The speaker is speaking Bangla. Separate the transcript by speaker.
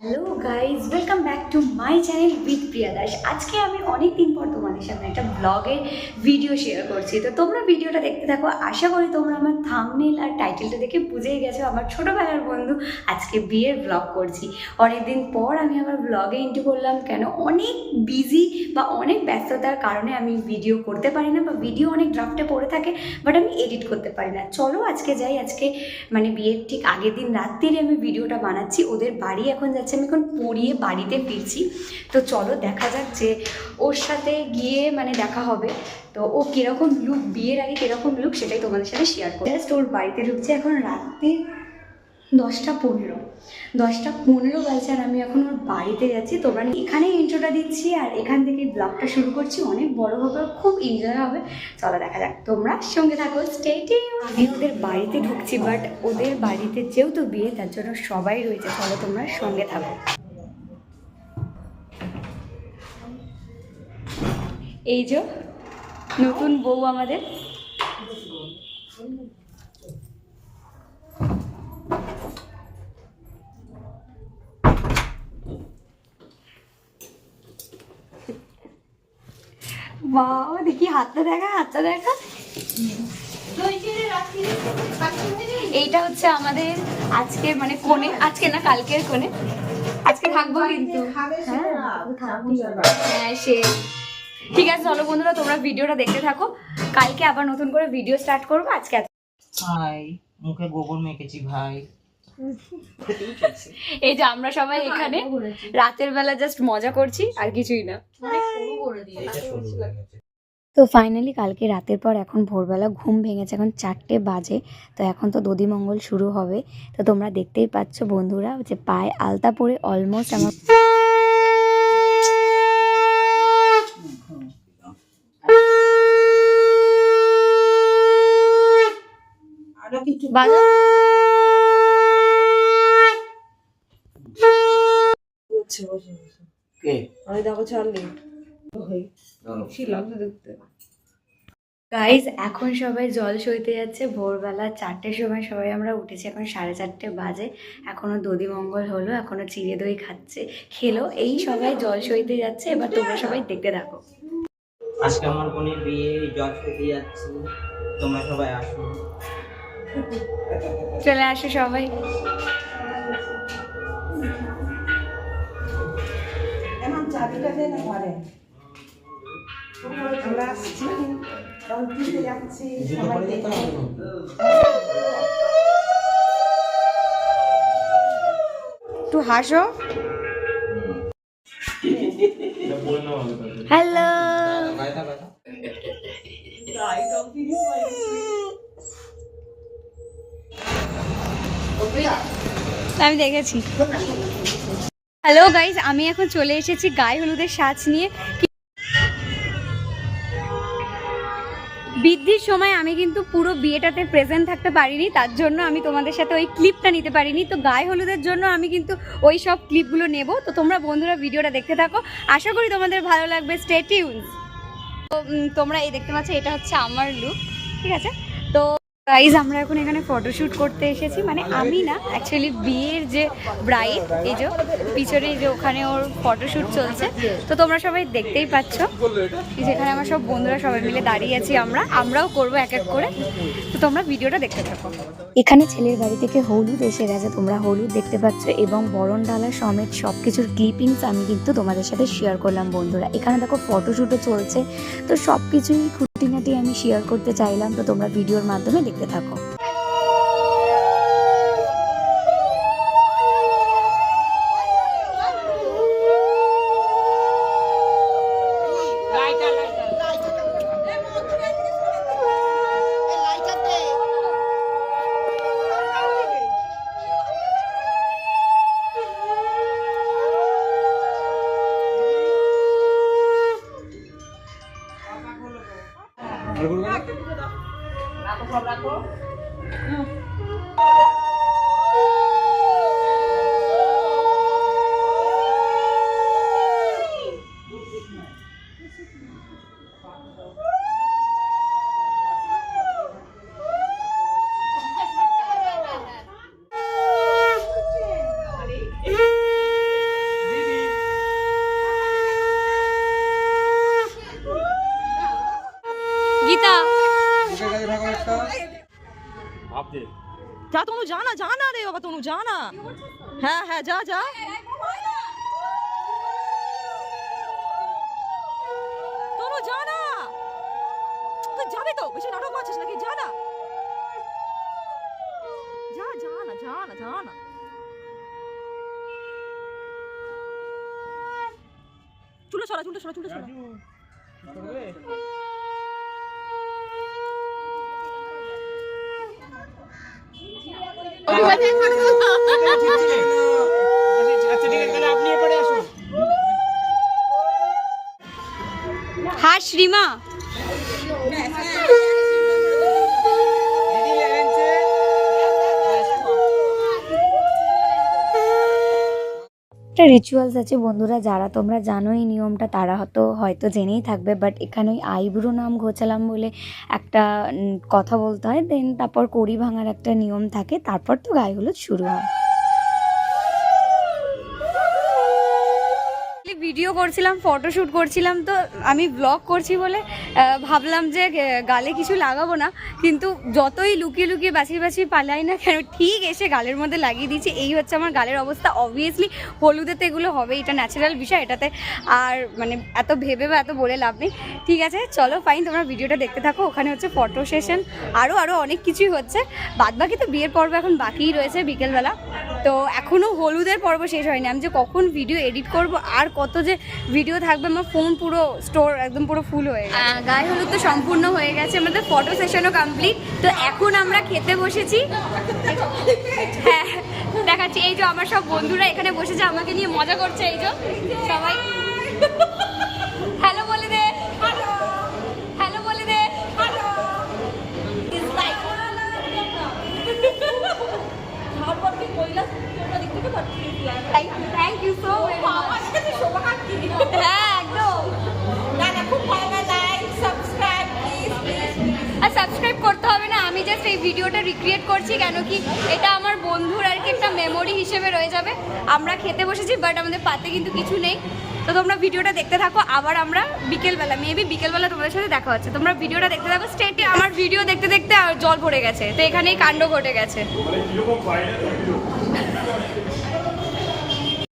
Speaker 1: Hello guys, welcome back to my channel with Priya Das. আজকে আমি অনেক দিন পর তোমাদের সামনে একটা ব্লগের ভিডিও শেয়ার করছি। তো তোমরা ভিডিওটা দেখতে থাকো। আশা করি তোমরা আমার থাম্বনেল আর টাইটেলটা দেখে বুঝেই গেছো আমার ছোটোবেলার বন্ধু আজকে বিয়ের ব্লগ করছি। অনেকদিন পর আমি আবার ব্লগে ইন্টু করলাম। কেন, অনেক বিজি বা অনেক ব্যস্ততার কারণে আমি ভিডিও করতে পারি না, বা ভিডিও অনেক ড্রাফটে পড়ে থাকে, বাট আমি এডিট করতে পারি না। চলো আজকে যাই। আজকে মানে বিয়ের ঠিক আগের দিন রাত্রিরে আমি ভিডিওটা বানাচ্ছি। ওদের বাড়ি এখন যাচ্ছে, আমি এখন পড়িয়ে বাড়িতে ফিরছি। তো চলো দেখা যাক যে ওর সাথে গিয়ে মানে দেখা হবে। তো ও কীরকম লুক, বিয়ের আগে কীরকম লুক, সেটাই তোমাদের সাথে শেয়ার করবো। জাস্ট ওর বাড়িতে ঢুকছে, এখন রাত্রি 10টা 15। 10টা 15 বাজছে আর আমি এখন ওর বাড়িতে যাচ্ছি। তোমরা এখানেই ইন্ট্রোটা দিচ্ছি আর এখান থেকে ব্লগটা শুরু করছি। অনেক বড় হবে, খুব এনজয় হবে। চলো দেখা যাক, তোমরা সঙ্গে থাকো, স্টে টিউন। আমি ওদের বাড়িতে ঢুকছি, বাট ওদের বাড়িতে যেহেতু বিয়ে তার জন্য সবাই রয়েছে। চলো তোমরা সঙ্গে থাকো। এই যে নতুন বউ আমাদের। বাহ, দেখি হাতটা দেখা, হাতটা দেখা। এইটা হচ্ছে আমাদের আজকে মানে কোণে, আজকে না কালকের কোণে। আজকে থাকবো কিন্তু। হ্যাঁ সে ঠিক আছে। চলো বন্ধুরা, তোমরা ভিডিওটা দেখতে থাকো। কালকে আবার নতুন করে ভিডিও স্টার্ট করবো। আজকে
Speaker 2: ভাই মুখে গোবর মেখেছি ভাই।
Speaker 1: এই যে আমরা সবাই এখানে রাতের বেলা জাস্ট মজা করছি, আর কিছুই না। তো ফাইনালি কালকে রাতের পর এখন ভোরবেলা ঘুম ভেঙেছে, এখন 4টে বাজে। তো এখন তো দধিমঙ্গল শুরু হবে। তো তোমরা দেখতেই পাচ্ছ বন্ধুরা যে পায়ে আলতা পরে অলমোস্ট আমার বাজা গাইজ। এখন সবাই জল সইতে যাচ্ছে। ভোরবেলা 4টের সময় সবাই আমরা উঠেছি, এখন 4:30 বাজে। এখনো দধিমঙ্গল হলো, এখনো চিড়ে দই খাচ্ছে, খেলো। এই সবাই জল সইতে যাচ্ছে। এবার তোমরা সবাই দেখতে থাকো।
Speaker 2: আজকে আমার বোনের বিয়ে, জল খেতে যাচ্ছি, তোমরা সবাই আসো।
Speaker 1: চলে আসো সবাই।
Speaker 3: চাবিটা দে না ঘরে। আমরা আসছি, জল দিতে যাচ্ছি, সবাই দেখো।
Speaker 1: একটু হাসো। হ্যালো, আমি দেখেছি। হ্যালো গাইজ, আমি এখন চলে এসেছি গায়ে হলুদের সাজ নিয়ে। বৃদ্ধির সময় আমি কিন্তু পুরো বিয়েটাতে প্রেজেন্ট থাকতে পারিনি, তার জন্য আমি তোমাদের সাথে ওই ক্লিপটা নিতে পারিনি। তো গায়ে হলুদের জন্য আমি কিন্তু ওই সব ক্লিপগুলো নেব। তো তোমরা বন্ধুরা ভিডিওটা দেখতে থাকো, আশা করি তোমাদের ভালো লাগবে। Stay tune. তো তোমরা এই দেখতে পাচ্ছ, এটা হচ্ছে আমার লুক, ঠিক আছে? তো গাইজ আমরা এখন এখানে ফটোশ্যুট করতে এসেছি, মানে আমি না, অ্যাকচুয়ালি বিয়ের যে ব্রাইড, এই যে পিছনে যে ওখানে ওর ফটোশ্যুট চলছে। তো তোমরা সবাই দেখতেই পাচ্ছ, যেখানে আমার সব বন্ধুরা সবাই মিলে দাঁড়িয়ে আছি। আমরাও করবো এক এক করে। তো তোমরা ভিডিওটা দেখতে থাকো। এখানে ছেলের বাড়ি থেকে হলুদ এসে গেছে, তোমরা হলুদ দেখতে পাচ্ছ, এবং বরণ ডালা সমেত সব কিছুর ক্লিপিংস আমি কিন্তু তোমাদের সাথে শেয়ার করলাম বন্ধুরা। এখানে দেখো ফটোশ্যুটও চলছে। তো সব কিছুই খুঁটিনাটি আমি শেয়ার করতে চাইলাম। তো তোমরা ভিডিওর মাধ্যমে দেখতে থাকো।
Speaker 4: যা তনু যা না রে বাবা, তনু যা না। হ্যাঁ হ্যাঁ যা যা। তনু যা না, তুই যাবি তো, বেশি নাটক করছিস নাকি? যা না, যা যা না, যা না, যা না। চুলে ছড়া, চুলে ছড়া, চুলে ছড়া।
Speaker 1: হাস রিমা, একটা রিচুয়ালস আছে বন্ধুরা, যারা তোমরা জানো এই নিয়মটা তারা হয়তো জেনেই থাকবে, বাট এখানে ওই আইবুড়ো নাম ঘোচালাম বলে একটা কথা বলতে হয়, দেন তারপর কড়ি ভাঙার একটা নিয়ম থাকে, তারপর তো গায়ে হলুদ শুরু হয়। ভিডিও করছিলাম, ফটোশ্যুট করছিলাম, তো আমি ব্লগ করছি বলে ভাবলাম যে গালে কিছু লাগাবো না, কিন্তু যতই লুকিয়ে লুকিয়ে বাঁচিয়ে বাঁচিয়ে পালাই না কেন, ঠিক এসে গালের মধ্যে লাগিয়ে দিয়েছি। এই হচ্ছে আমার গালের অবস্থা। অবভিয়াসলি হলুদেতে এগুলো হবে, এটা ন্যাচারাল বিষয়, এটাতে আর মানে এত ভেবে বা এত বলে লাভ নেই। ঠিক আছে, চলো ফাইন, তোমরা ভিডিওটা দেখতে থাকো। ওখানে হচ্ছে ফটো সেশন, আরও অনেক কিছুই হচ্ছে। বাদবাকি তো বিয়ের পর্ব এখন বাকিই রয়েছে বিকেলবেলা, তো এখনও হলুদের পর্ব শেষ হয়নি। আমি যে কখন ভিডিও এডিট করব আর কত যে ভিডিও থাকবে, আমার ফোন পুরো স্টোর একদম পুরো ফুল হয়ে গেছে। গায়ে হলুদ তো সম্পূর্ণ হয়ে গেছে, আমাদের ফটো সেশনও কমপ্লিট। তো এখন আমরা খেতে বসেছি। হ্যাঁ দেখাচ্ছি, এই যে আমার সব বন্ধুরা এখানে বসেছে, আমাকে নিয়ে মজা করছে। এই যে সবাই হ্যালো বলে দে, হ্যালো বলে দে। Thank you so much. হ্যাঁ একদম, আর সাবস্ক্রাইব করতে হবে না, আমি জাস্ট এই ভিডিওটা রিক্রিয়েট করছি, কেন কি এটা আমার বন্ধুর আর কি একটা মেমোরি হিসেবে রয়ে যাবে। আমরা খেতে বসেছি, বাট আমাদের পাতে কিন্তু কিছু নেই। তো তোমরা ভিডিওটা দেখতে থাকো, আবার আমরা বিকেলবেলা, মেবি বিকেলবেলা তোমাদের সাথে দেখা হচ্ছে। তোমরা ভিডিওটা দেখতে থাকো স্টেটে। আমার ভিডিও দেখতে দেখতে জল পড়ে গেছে, তো এখানেই কাণ্ড ঘটে গেছে।